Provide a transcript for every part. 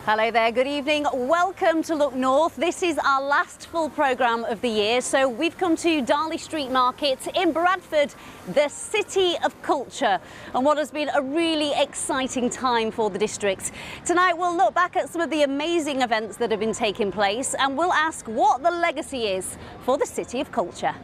Hello there, good evening. Welcome to Look North. This is our last full programme of the year. So we've come to Darley Street Market in Bradford, the city of culture, and what has been a really exciting time for the district. Tonight we'll look back at some of the amazing events that have been taking place, and we'll ask what the legacy is for the city of culture.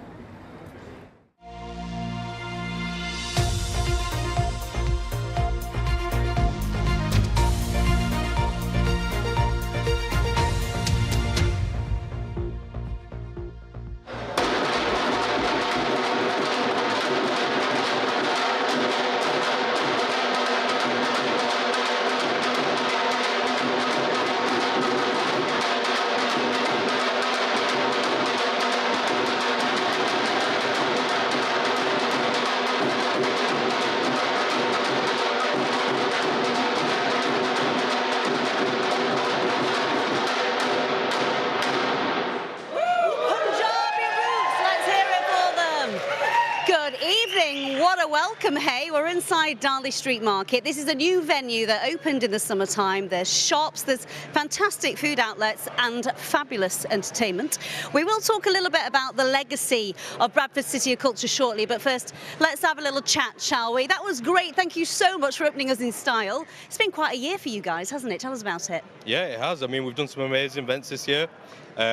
What a welcome, hey. We're inside Darley Street Market. This is a new venue that opened in the summertime. There's shops, there's fantastic food outlets and fabulous entertainment. We will talk a little bit about the legacy of Bradford City of Culture shortly, but first let's have a little chat, shall we? That was great. Thank you so much for opening us in style. It's been quite a year for you guys, hasn't it? Tell us about it. Yeah, it has. I mean, we've done some amazing events this year.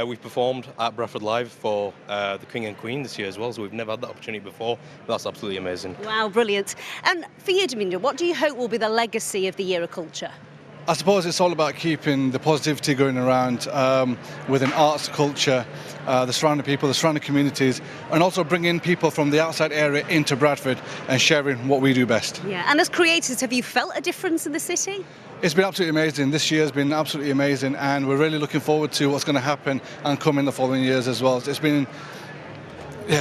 We've performed at Bradford Live for the King and Queen this year as well, so we've never had that opportunity before. That's absolutely amazing. Wow, brilliant. And for you, Domingo, what do you hope will be the legacy of the Year of Culture? I suppose it's all about keeping the positivity going around within arts, culture, the surrounding people, the surrounding communities, and also bringing people from the outside area into Bradford and sharing what we do best. Yeah, and as creators, have you felt a difference in the city? It's been absolutely amazing. This year has been absolutely amazing, and we're really looking forward to what's going to happen and come in the following years as well. It's been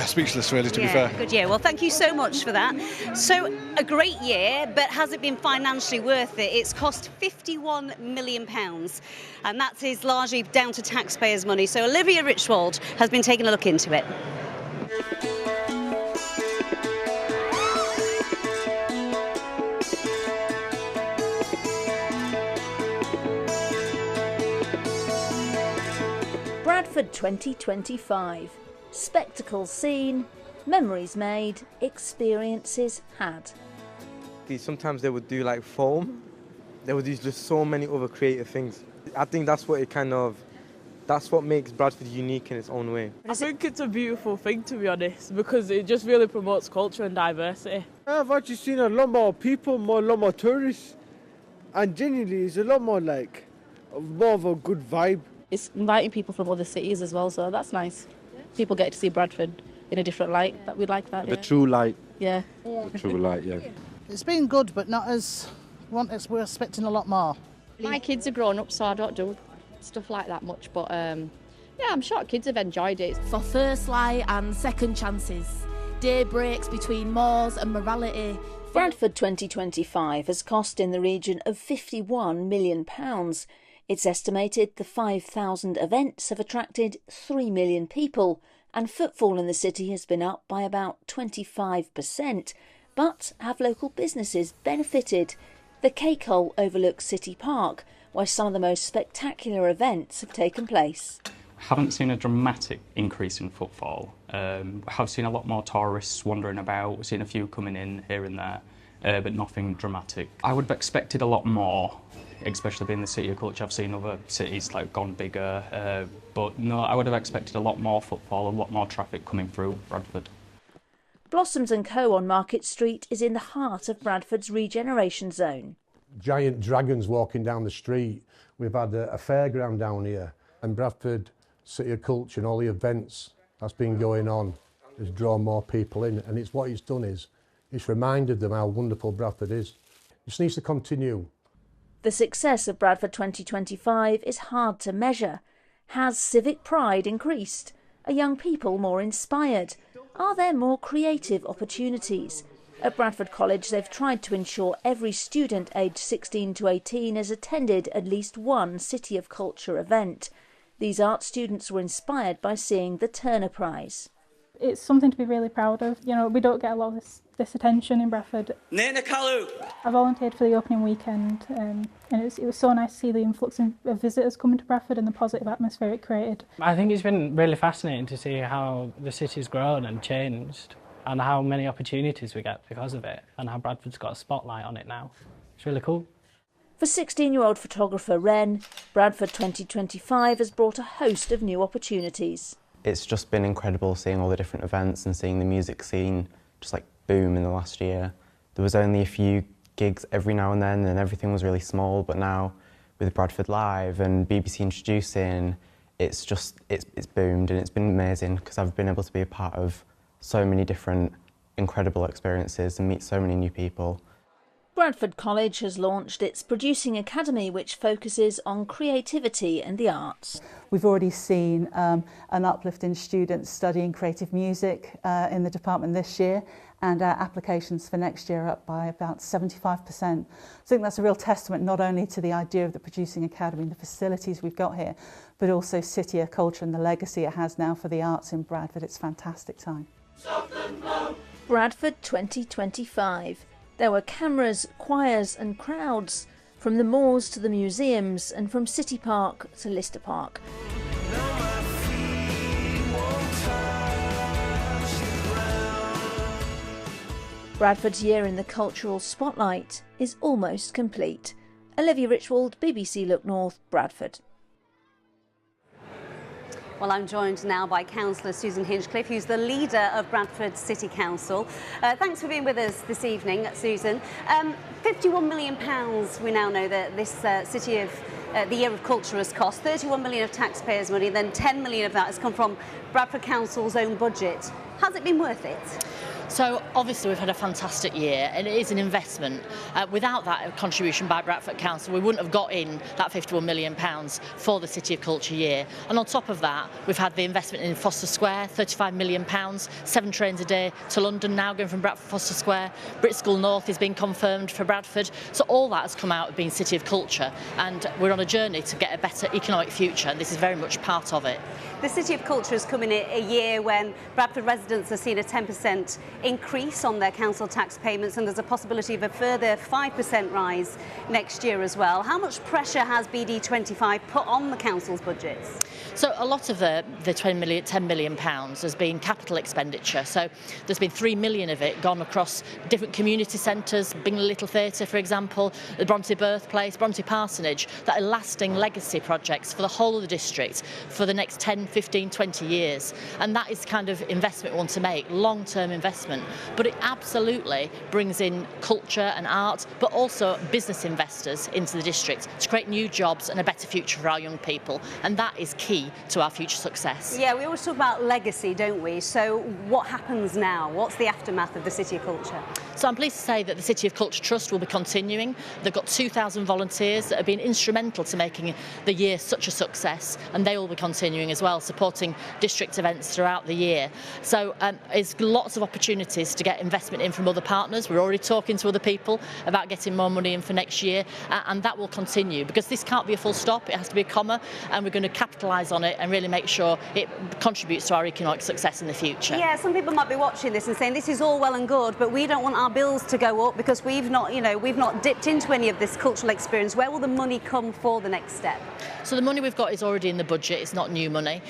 speechless, really, to be fair. Good year. Well, thank you so much for that. So, a great year, but has it been financially worth it? It's cost £51 million, and that is largely down to taxpayers' money. So, Olivia Richwald has been taking a look into it. Bradford 2025. Spectacles seen, memories made, experiences had. Sometimes they would do like foam. They would use just so many other creative things. I think that's what that's what makes Bradford unique in its own way. I think it's a beautiful thing, to be honest, because it just really promotes culture and diversity. I've actually seen a lot more people, a lot more tourists, and genuinely it's a lot more more of a good vibe. It's inviting people from other cities as well, so that's nice. People get to see Bradford in a different light. We like that. The true light. Yeah. The true light, yeah. It's been good, but not as we're expecting a lot more. My kids are grown up, so I don't do stuff like that much, but I'm sure kids have enjoyed it. For first light and second chances, day breaks between moors and morality. Bradford 2025 has cost in the region of £51 million. It's estimated the 5,000 events have attracted 3 million people, and footfall in the city has been up by about 25%. But have local businesses benefited? The Cake Hole overlooks City Park, where some of the most spectacular events have taken place. Haven't seen a dramatic increase in footfall. Have seen a lot more tourists wandering about, seen a few coming in here and there, but nothing dramatic. I would have expected a lot more, especially being the city of culture. I've seen other cities gone bigger, but no, I would have expected a lot more footfall, a lot more traffic coming through Bradford. Blossoms & Co on Market Street is in the heart of Bradford's regeneration zone. Giant dragons walking down the street. We've had a fairground down here, and Bradford City of Culture and all the events that's been going on has drawn more people in, and what it's done is it's reminded them how wonderful Bradford is. It just needs to continue. The success of Bradford 2025 is hard to measure. Has civic pride increased? Are young people more inspired? Are there more creative opportunities? At Bradford College, they've tried to ensure every student aged 16 to 18 has attended at least one City of Culture event. These art students were inspired by seeing the Turner Prize. it's something to be really proud of. You know, we don't get a lot of this attention in Bradford. I volunteered for the opening weekend, and it was so nice to see the influx of visitors coming to Bradford and the positive atmosphere it created. I think it's been really fascinating to see how the city's grown and changed, and how many opportunities we get because of it, and how Bradford's got a spotlight on it now. It's really cool. For 16-year-old photographer Ren, Bradford 2025 has brought a host of new opportunities. It's just been incredible seeing all the different events and seeing the music scene just like boom in the last year. There was only a few gigs every now and then, and everything was really small, but now with Bradford Live and BBC introducing, it's boomed, and it's been amazing because I've been able to be a part of so many different incredible experiences and meet so many new people. Bradford College has launched its Producing Academy, which focuses on creativity and the arts. We've already seen an uplift in students studying creative music in the department this year, and our applications for next year are up by about 75%. So I think that's a real testament not only to the idea of the Producing Academy and the facilities we've got here, but also City of Culture and the legacy it has now for the arts in Bradford. It's a fantastic time. Bradford 2025. There were cameras, choirs and crowds, from the moors to the museums and from City Park to Lister Park. Bradford's year in the cultural spotlight is almost complete. Olivia Richwald, BBC Look North, Bradford. Well, I'm joined now by Councillor Susan Hinchcliffe, who's the leader of Bradford City Council. Thanks for being with us this evening, Susan. £51 million we now know that this City of the Year of Culture has cost. 31 million of taxpayers' money, then 10 million of that has come from Bradford Council's own budget. Has it been worth it? So obviously we've had a fantastic year, and it is an investment. Without that contribution by Bradford Council, we wouldn't have got in that £51 million for the City of Culture year. And on top of that, we've had the investment in Foster Square, £35 million, 7 trains a day to London now going from Bradford Foster Square. Britschool North is being confirmed for Bradford. So all that has come out of being City of Culture, and we're on a journey to get a better economic future, and this is very much part of it. The City of Culture has come in a year when Bradford residents have seen a 10% increase on their council tax payments, and there's a possibility of a further 5% rise next year as well. How much pressure has BD25 put on the council's budgets? So a lot of the £10 million has been capital expenditure. So there's been 3 million of it gone across different community centres, Bingley Little Theatre, for example, the Bronte Birthplace, Bronte Parsonage, that are lasting legacy projects for the whole of the district for the next 10, 15, 20 years. And that is the kind of investment we want to make, long-term investment. But it absolutely brings in culture and art, but also business investors into the district to create new jobs and a better future for our young people. And that is key to our future success. Yeah, we always talk about legacy, don't we? So what happens now? What's the aftermath of the City of Culture? So I'm pleased to say that the City of Culture Trust will be continuing. They've got 2,000 volunteers that have been instrumental to making the year such a success, and they will be continuing as well, supporting district events throughout the year. So there's lots of opportunities to get investment in from other partners. We're already talking to other people about getting more money in for next year, and that will continue, because this can't be a full stop, it has to be a comma, and we're going to capitalise on it and really make sure it contributes to our economic success in the future. Yeah, some people might be watching this and saying this is all well and good, but we don't want our bills to go up because we've not dipped into any of this cultural experience. Where will the money come for the next step? So the money we've got is already in the budget, it's not new money.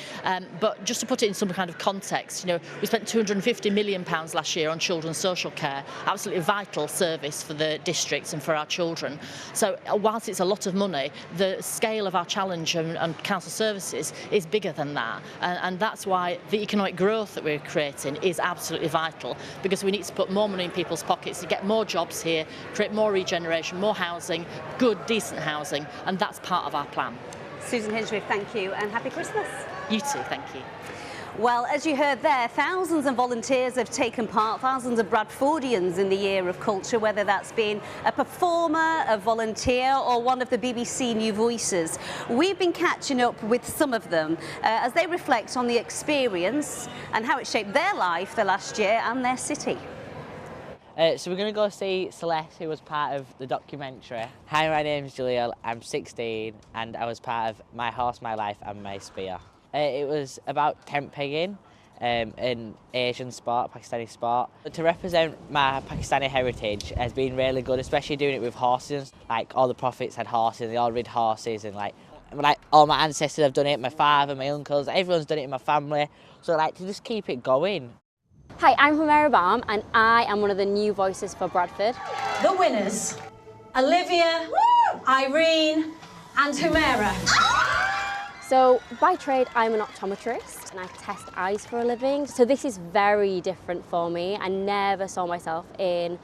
But just to put it in some kind of context, we spent £250 million last year on children's social care, absolutely vital service for the districts and for our children. So whilst it's a lot of money, the scale of our challenge and council services is bigger than that. And that's why the economic growth that we're creating is absolutely vital, because we need to put more money in people's pockets to get more jobs here, create more regeneration, more housing, good, decent housing, and that's part of our plan. Susan Hinchcliffe, thank you, and happy Christmas. You too, thank you. Well, as you heard there, thousands of volunteers have taken part, thousands of Bradfordians in the Year of Culture, whether that's been a performer, a volunteer or one of the BBC New Voices. We've been catching up with some of them as they reflect on the experience and how it shaped their life the last year and their city. So we're going to go see Celeste, who was part of the documentary. Hi, my name's Julia, I'm 16 and I was part of My Horse, My Life and My Spear. It was about tent pegging, in Asian sport, Pakistani sport. But to represent my Pakistani heritage has been really good, especially doing it with horses. Like all the prophets had horses, they all rid horses, and like all my ancestors have done it, my father, my uncles, everyone's done it in my family. So like to just keep it going. Hi, I'm Kamara Baum and I am one of the new voices for Bradford. The winners, Olivia, Irene and Humera. So by trade, I'm an optometrist and I test eyes for a living. So this is very different for me. I never saw myself in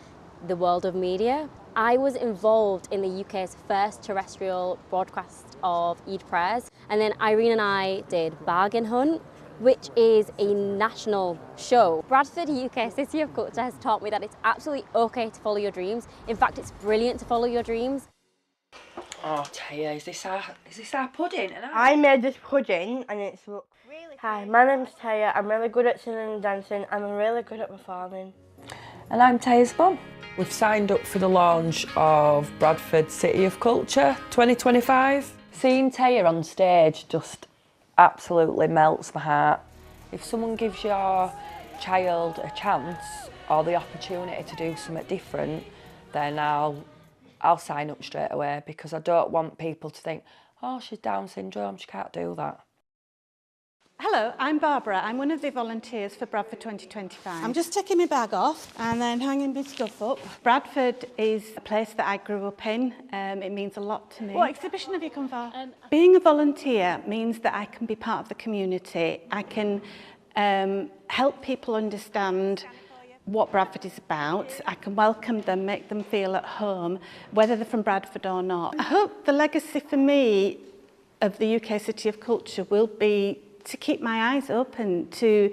the world of media. I was involved in the UK's first terrestrial broadcast of Eid prayers. And then Irene and I did Bargain Hunt, which is a national show. Bradford, UK City of Culture has taught me that it's absolutely okay to follow your dreams. In fact, it's brilliant to follow your dreams. Oh, Taya, is this our pudding? I made this pudding and it's really Hi, my name's Taya. I'm really good at singing and dancing and I'm really good at performing. And I'm Taya's mum. We've signed up for the launch of Bradford City of Culture 2025. Seeing Taya on stage just absolutely melts my heart. If someone gives your child a chance or the opportunity to do something different, then I'll sign up straight away, because I don't want people to think, oh, she's Down syndrome, she can't do that. Hello, I'm Barbara. I'm one of the volunteers for Bradford 2025. I'm just taking my bag off and then hanging my stuff up. Bradford is a place that I grew up in. It means a lot to me. What exhibition have you come for? Being a volunteer means that I can be part of the community. I can help people understand what Bradford is about. I can welcome them, make them feel at home, whether they're from Bradford or not. I hope the legacy for me of the UK City of Culture will be to keep my eyes open, to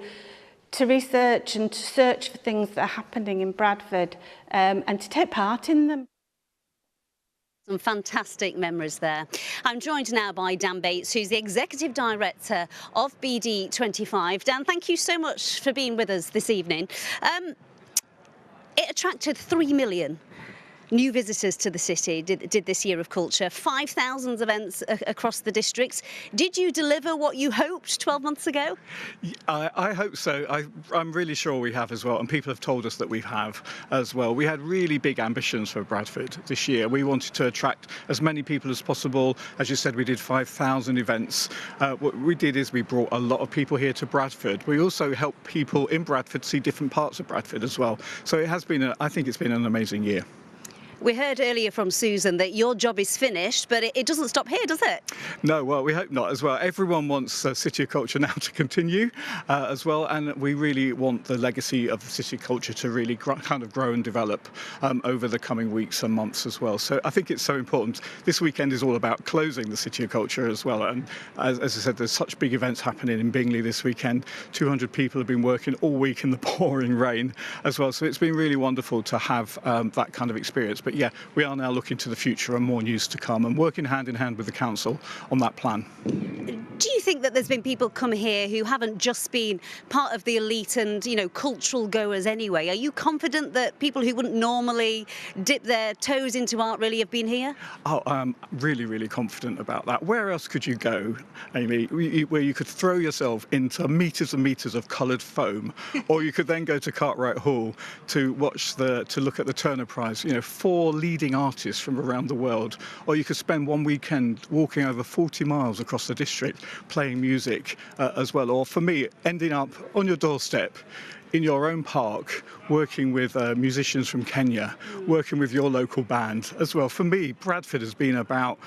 research and to search for things that are happening in Bradford and to take part in them. Some fantastic memories there. I'm joined now by Dan Bates, who's the Executive Director of BD25. Dan, thank you so much for being with us this evening. It attracted 3 million new visitors to the city, did this year of culture, 5,000 events across the districts. Did you deliver what you hoped 12 months ago? I hope so. I'm really sure we have as well, and people have told us that we have as well. We had really big ambitions for Bradford this year. We wanted to attract as many people as possible. As you said, we did 5,000 events. What we did is we brought a lot of people here to Bradford. We also helped people in Bradford see different parts of Bradford as well. So it has been, I think it's been an amazing year. We heard earlier from Susan that your job is finished, but it doesn't stop here, does it? No, well, we hope not as well. Everyone wants City of Culture now to continue as well, and we really want the legacy of the City of Culture to really kind of grow and develop over the coming weeks and months as well. So I think it's so important. This weekend is all about closing the City of Culture as well, and as I said, there's such big events happening in Bingley this weekend. 200 people have been working all week in the pouring rain as well, so it's been really wonderful to have that kind of experience. But yeah, we are now looking to the future and more news to come and working hand in hand with the council on that plan. Do you think that there's been people come here who haven't just been part of the elite and, you know, cultural goers anyway? Are you confident that people who wouldn't normally dip their toes into art really have been here? Oh, I'm really, really confident about that. Where else could you go, Amy, where you could throw yourself into meters and meters of coloured foam, or you could then go to Cartwright Hall to look at the Turner Prize, you know, 4 leading artists from around the world, or you could spend one weekend walking over 40 miles across the district playing music as well, or for me, ending up on your doorstep in your own park, working with musicians from Kenya, working with your local band as well. For me, Bradford has been about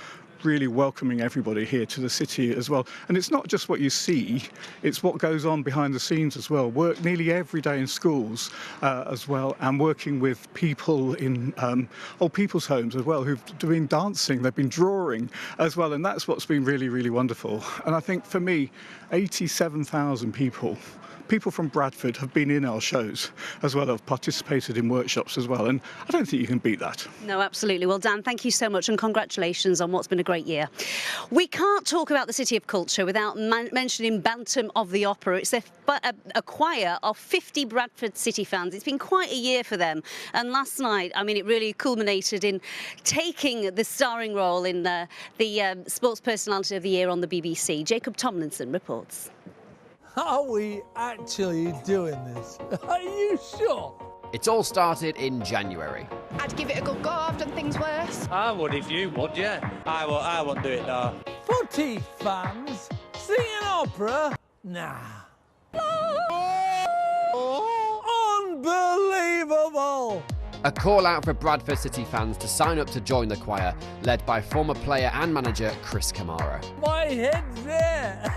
really welcoming everybody here to the city as well. And it's not just what you see, it's what goes on behind the scenes as well. Work nearly every day in schools as well, and working with people in old people's homes as well, who've been dancing, they've been drawing as well, and that's what's been really, really wonderful. And I think for me, 87,000 people from Bradford have been in our shows as well, have participated in workshops as well, and I don't think you can beat that. No, absolutely. Well, Dan, thank you so much and congratulations on what's been a great year. We can't talk about the City of Culture without mentioning Bantam of the Opera. It's a choir of 50 Bradford City fans. It's been quite a year for them, and last night, I mean, it really culminated in taking the starring role in the Sports Personality of the Year on the BBC. Jacob Tomlinson reports. Are we actually doing this? Are you sure? It all started in January. I'd give it a good go. I've done things worse. I would if you would, yeah. I won't do it now. Footy fans? Singing opera? Nah. Unbelievable! A call out for Bradford City fans to sign up to join the choir, led by former player and manager Chris Kamara. My head's there.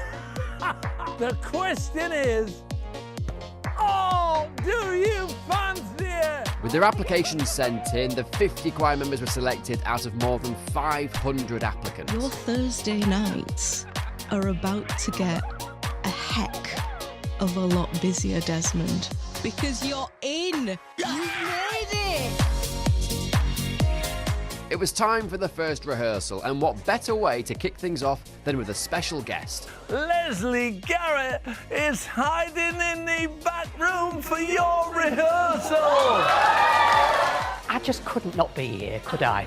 The question is, oh, do you fancy it? With their applications sent in, the 50 choir members were selected out of more than 500 applicants. Your Thursday nights are about to get a heck of a lot busier, Desmond, because you're in. You made it! It was time for the first rehearsal, and what better way to kick things off than with a special guest. Leslie Garrett is hiding in the back room for your rehearsal. I just couldn't not be here, could I?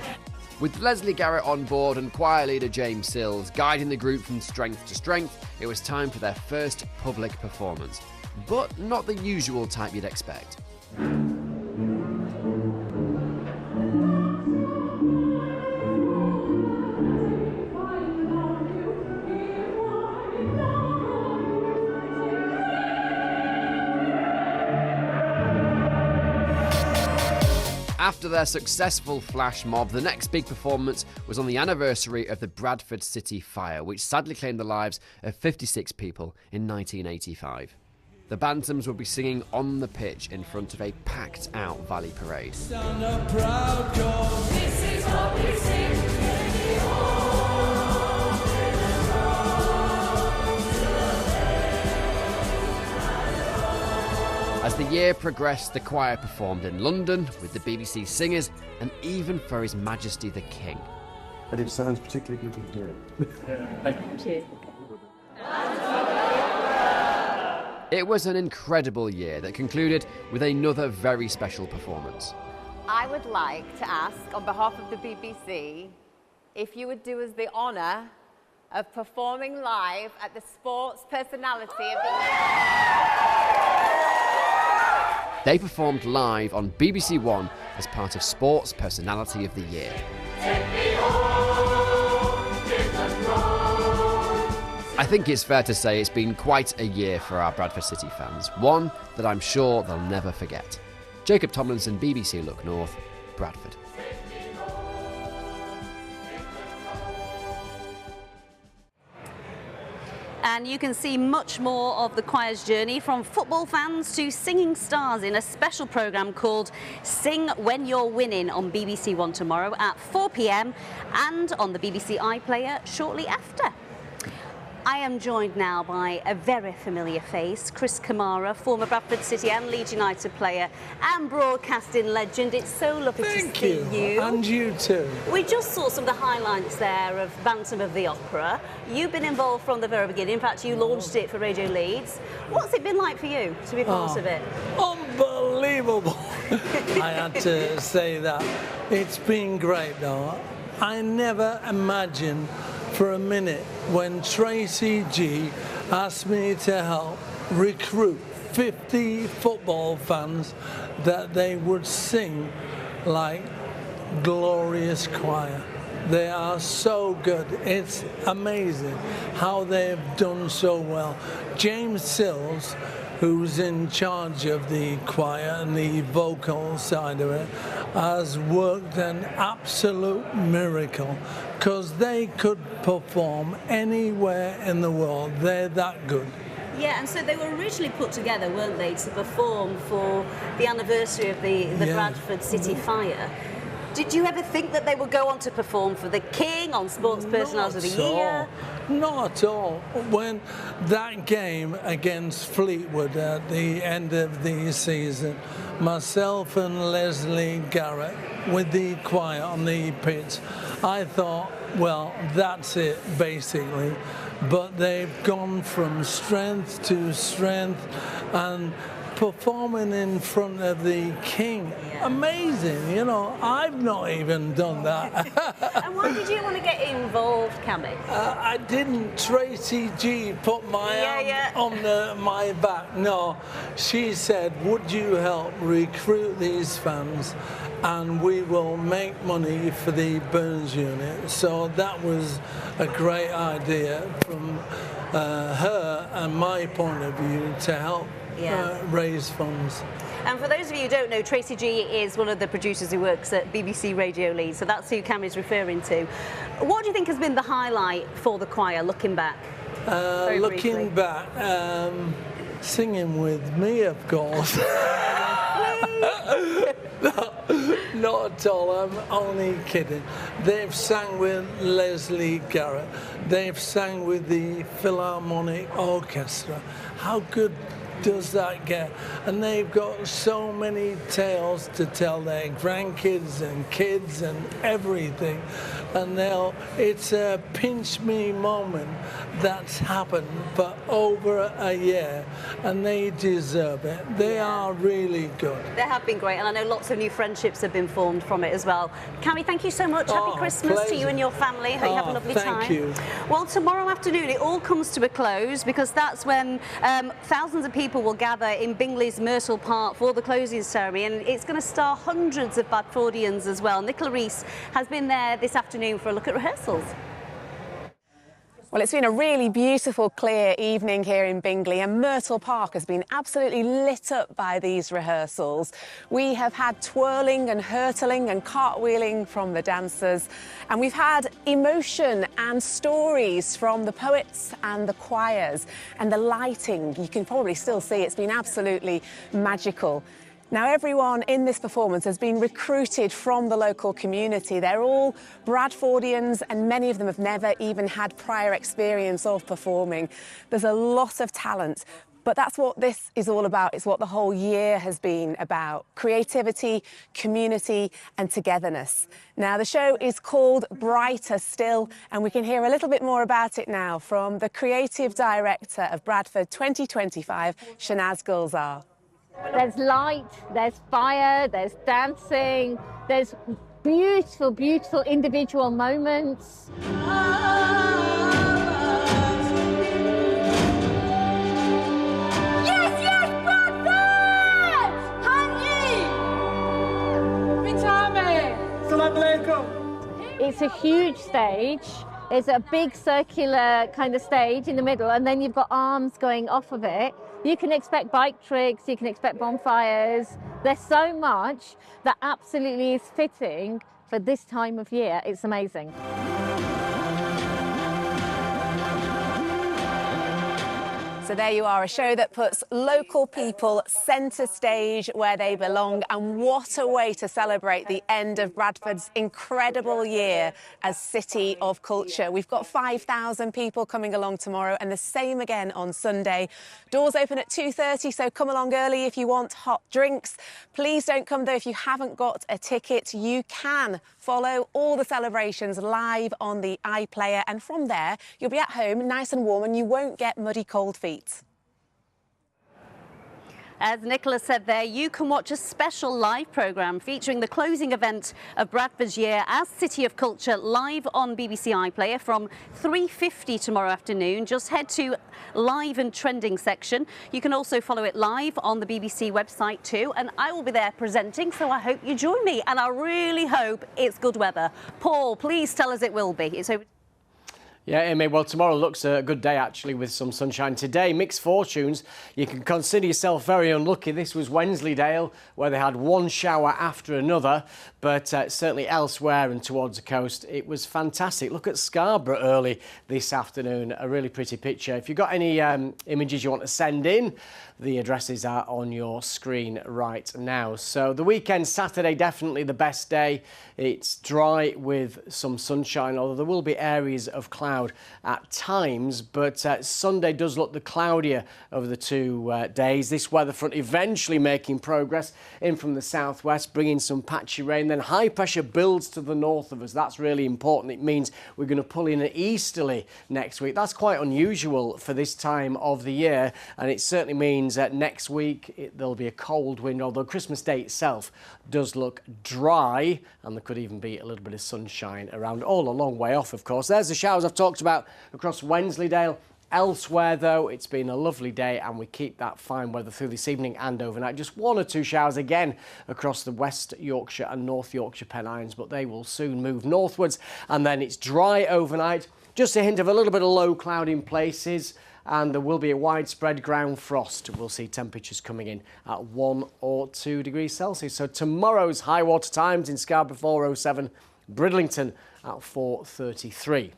With Leslie Garrett on board and choir leader James Sills guiding the group from strength to strength, it was time for their first public performance. But not the usual type you'd expect. After their successful flash mob, the next big performance was on the anniversary of the Bradford City fire, which sadly claimed the lives of 56 people in 1985. The Bantams would be singing on the pitch in front of a packed-out Valley Parade. Stand up proud, 'cause this is what we sing. As the year progressed, the choir performed in London with the BBC singers and even for His Majesty the King. And it sounds particularly good to hear. Thank you. It was an incredible year that concluded with another very special performance. I would like to ask, on behalf of the BBC, if you would do us the honour of performing live at the Sports Personality of the Year. They performed live on BBC One as part of Sports Personality of the Year. I think it's fair to say it's been quite a year for our Bradford City fans, one that I'm sure they'll never forget. Jacob Tomlinson, BBC Look North, Bradford. And you can see much more of the choir's journey, from football fans to singing stars, in a special programme called Sing When You're Winning on BBC One tomorrow at 4 p.m. and on the BBC iPlayer shortly after. I am joined now by a very familiar face, Chris Kamara, former Bradford City and Leeds United player and broadcasting legend. It's so lovely to see you. And you too. We just saw some of the highlights there of Bantam of the Opera. You've been involved from the very beginning. In fact, you launched it for Radio Leeds. What's it been like for you to be part of it? Unbelievable. I had to say that. It's been great though. I never imagined for a minute when Tracy G asked me to help recruit 50 football fans that they would sing like glorious choir. They are so good. It's amazing how they've done so well. James Sills, who's in charge of the choir and the vocal side of it, has worked an absolute miracle, because they could perform anywhere in the world. They're that good. Yeah, and so they were originally put together, weren't they, to perform for the anniversary of the Bradford City fire. Did you ever think that they would go on to perform for the King on Sports Personality of the Year? Not at all. When that game against Fleetwood at the end of the season, myself and Leslie Garrett with the choir on the pitch, I thought, well, that's it, basically. But they've gone from strength to strength, and performing in front of the king. Amazing, you know, I've not even done that. And why did you want to get involved, Cammy? I didn't. Tracy G put my hand on my back. No, she said, would you help recruit these fans and we will make money for the Burns unit. So that was a great idea from her and my point of view to help raise funds. And for those of you who don't know, Tracy G is one of the producers who works at BBC Radio Leeds, so that's who Cammy's referring to. What do you think has been the highlight for the choir, looking back? Looking back, singing with me, of course. Not at all, I'm only kidding. They've sang with Leslie Garrett. They've sang with the Philharmonic Orchestra. How good does that get? And they've got so many tales to tell their grandkids and kids and everything. And it's a pinch me moment that's happened for over a year, and they deserve it. They are really good. They have been great, and I know lots of new friendships have been formed from it as well. Cammy, thank you so much. Happy Christmas to you and your family. Hope you have a lovely time. Thank you. Well, tomorrow afternoon it all comes to a close, because that's when thousands of people will gather in Bingley's Myrtle Park for the closing ceremony, and it's going to star hundreds of Bradfordians as well. Nicola Rees has been there this afternoon for a look at rehearsals. Well, it's been a really beautiful, clear evening here in Bingley, and Myrtle Park has been absolutely lit up by these rehearsals. We have had twirling and hurtling and cartwheeling from the dancers, and we've had emotion and stories from the poets and the choirs, and the lighting. You can probably still see it's been absolutely magical. Now, everyone in this performance has been recruited from the local community. They're all Bradfordians, and many of them have never even had prior experience of performing. There's a lot of talent, but that's what this is all about. It's what the whole year has been about: creativity, community and togetherness. Now, the show is called Brighter Still, and we can hear a little bit more about it now from the creative director of Bradford 2025, Shanaz Gulzar. There's light, there's fire, there's dancing, there's beautiful, beautiful individual moments. Yes, yes, Bradford! Honey! Vitame! Assalamu alaikum. It's a huge stage. It's a big circular kind of stage in the middle, and then you've got arms going off of it. You can expect bike tricks, you can expect bonfires. There's so much that absolutely is fitting for this time of year. It's amazing. So there you are, a show that puts local people centre stage where they belong, and what a way to celebrate the end of Bradford's incredible year as City of Culture. We've got 5,000 people coming along tomorrow, and the same again on Sunday. Doors open at 2:30, so come along early if you want hot drinks. Please don't come though if you haven't got a ticket. You can follow all the celebrations live on the iPlayer, and from there you'll be at home nice and warm, and you won't get muddy cold feet. As Nicola said there, you can watch a special live programme featuring the closing event of Bradford's year as City of Culture live on BBC iPlayer from 3:50 tomorrow afternoon. Just head to Live and Trending section. You can also follow it live on the BBC website too, and I will be there presenting, so I hope you join me, and I really hope it's good weather. Paul, please tell us it will be. It's over. Yeah, Amy, well, tomorrow looks a good day, actually, with some sunshine. Today, mixed fortunes. You can consider yourself very unlucky. This was Wensleydale, where they had one shower after another, but certainly elsewhere and towards the coast, it was fantastic. Look at Scarborough early this afternoon. A really pretty picture. If you've got any images you want to send in, the addresses are on your screen right now. So the weekend, Saturday, definitely the best day. It's dry with some sunshine, although there will be areas of cloud cloud at times, but Sunday does look the cloudier over the 2 days. This weather front eventually making progress in from the southwest, bringing some patchy rain. Then high pressure builds to the north of us. That's really important. It means we're going to pull in an easterly next week. That's quite unusual for this time of the year, and it certainly means that next week there'll be a cold wind, although Christmas Day itself does look dry, and there could even be a little bit of sunshine around, all a long way off, of course. There's the showers I've talked about across Wensleydale. Elsewhere, though, it's been a lovely day, and we keep that fine weather through this evening and overnight. Just 1 or 2 showers again across the West Yorkshire and North Yorkshire Pennines, but they will soon move northwards, and then it's dry overnight. Just a hint of a little bit of low cloud in places, and there will be a widespread ground frost. We'll see temperatures coming in at 1 or 2 degrees Celsius. So tomorrow's high water times in Scarborough 4:07, Bridlington at 4:33.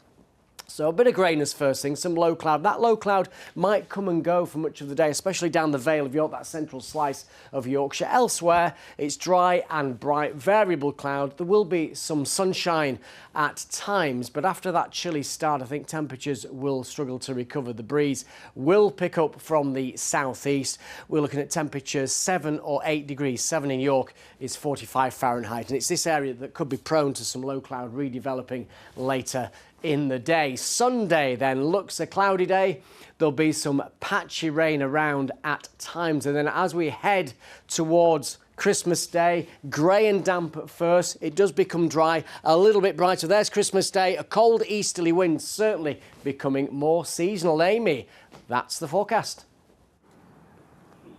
So a bit of greyness first thing, some low cloud. That low cloud might come and go for much of the day, especially down the Vale of York, that central slice of Yorkshire. Elsewhere, it's dry and bright, variable cloud. There will be some sunshine at times, but after that chilly start, I think temperatures will struggle to recover. The breeze will pick up from the southeast. We're looking at temperatures 7 or 8 degrees. 7 in York is 45 Fahrenheit, and it's this area that could be prone to some low cloud redeveloping later in the day. Sunday then looks a cloudy day. There'll be some patchy rain around at times, and then as we head towards Christmas Day, grey and damp at first. It does become dry, a little bit brighter. There's Christmas Day, a cold easterly wind certainly becoming more seasonal. Amy, that's the forecast.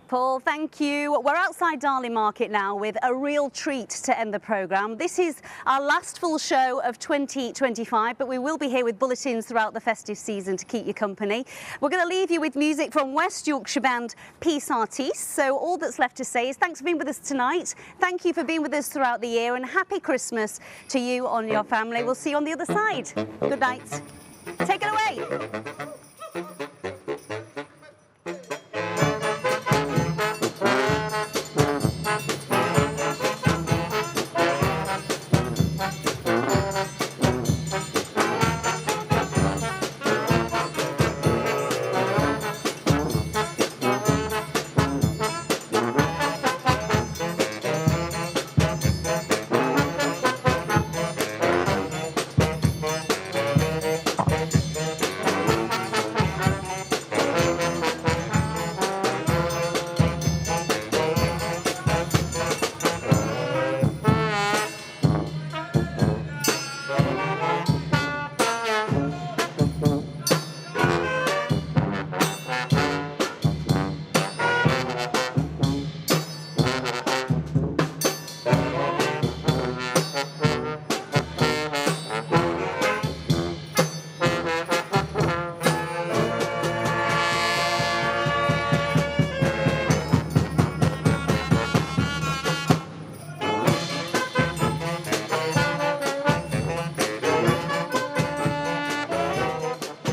Paul, thank you. We're outside Darley Market now with a real treat to end the programme. This is our last full show of 2025, but we will be here with bulletins throughout the festive season to keep you company. We're going to leave you with music from West Yorkshire band Peace Artistes. So all that's left to say is thanks for being with us tonight. Thank you for being with us throughout the year, and happy Christmas to you and your family. We'll see you on the other side. Good night.